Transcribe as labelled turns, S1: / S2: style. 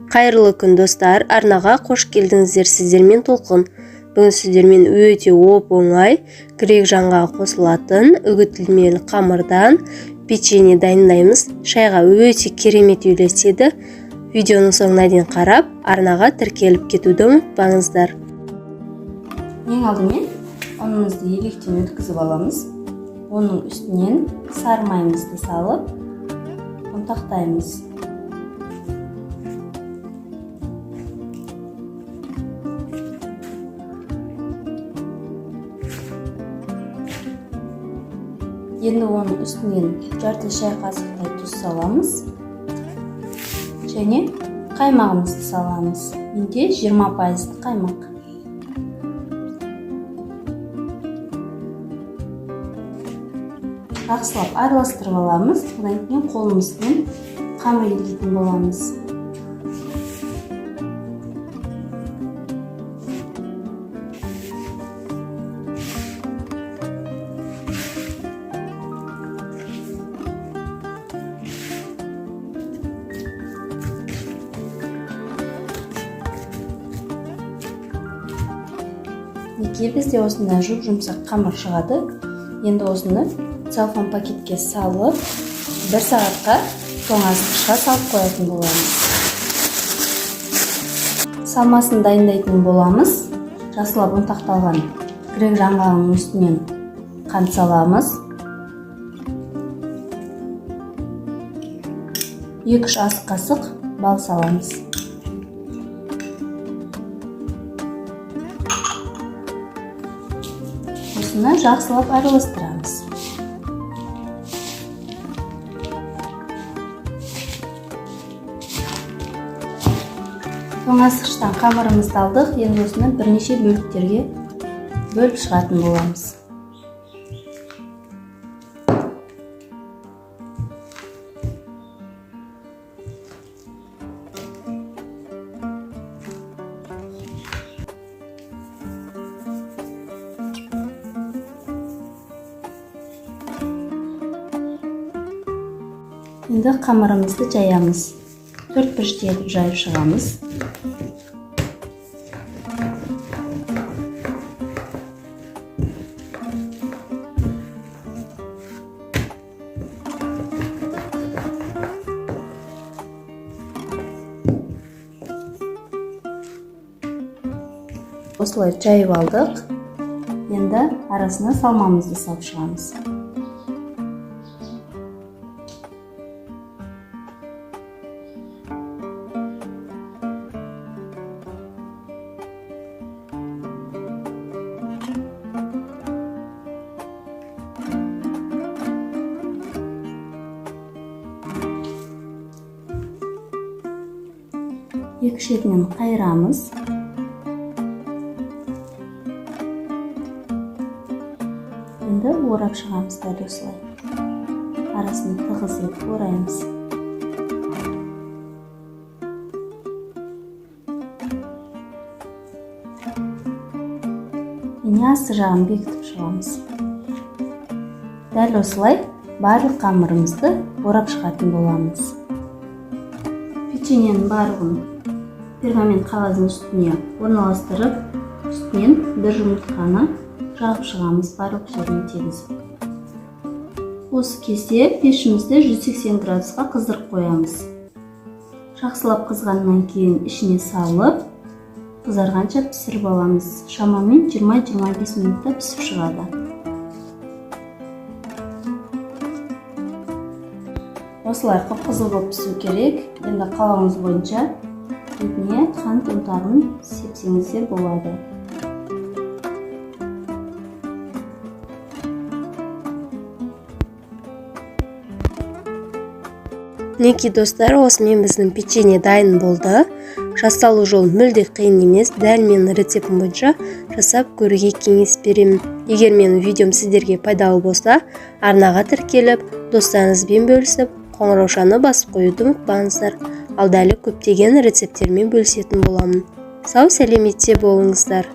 S1: Қайырлы күн достар, арнаға қош келдіңіздер. Сіздермен Толқын. Бүгін сіздермен өте оп-оңай грек жаңғағы қосылатын үгітілмелі қамырдан печенье дайындаймыз. Шайға өте керемет үйлеседі. Видеоның соңына дейін қарап, арнаға тіркеліп кетуді ұмытпаңыздар.
S2: Ең алдымен ұнымызды електен өткізіп аламыз. Оның үстінен сары майымызды салып ұнтақтаймыз. Енді оның үстінен жарты шай қасықтай тұз саламыз және қаймағымызды саламыз. Менде 20% қаймақ. Жақсылап араластырып аламыз. Одан кейін қолымызбен қамыр елейтін боламыз. Неге бізде осындай жұп-жұмсақ қамыр шығады. Енді осыны целлофан пакетке салып, 1 сағатқа тоңазытқышқа салып қоятын боламыз. Салмасын дайындайтын боламыз. Жақсылап ұнтақталған грек жаңғағының үстінен қант саламыз. 2-3 ас қасық бал саламыз. Осыны жақсылап араластырамыз. Тоңазытқыштан қамырымызды алдық. Енді осыны бірнеше бөліктерге бөліп шығатын боламыз. Енді қамырымызды жаямыз. 4 бұрышты етіп жайып шығамыз. Осылай жайып алдық. Енді арасына салмамызды салып шығамыз. Екі шетінен қайырамыз. Енді орап шығамыз дәл осылай. Арасын тығыз етіп ораймыз. Енді асты жағын бекітіп шығамыз. Дәл осылай барлық қамырымызды орап шығатын боламыз. Печеньенің барлығын пергамент қағаздың үстіне орналастырып, үстінен бір жұмыртқаны жағып шығамыз, барлық жеріне тегізіп. Осы кезде пешімізді 180 градусқа қыздырып қоямыз. Жақсылап қызғаннан кейін ішіне салып, қызарғанша пісіріп аламыз. Шамамен 20-25 минутта пісіп шығады. Осылай қып-қызыл болып пісу керек. Енді қалауыңыз бойынша бетіне қант ұнтағын сепсеңіздер болады.
S1: Неке достар, осымен біздің печенье дайын болды. Жасалу жол мүлде қиын емес. Дәл менің рецептім бойынша жасап көруге кеңес беремін. Егер менің видеом сіздерге пайдалы болса, арнаға тіркеліп, достарыңызбен бөлісіп, қоңыраушаны басып қоюды ұмытпаңыздар. Алда әлі көптеген рецепттермен бөлісетін боламын. Сау сәлеметте болыңыздар.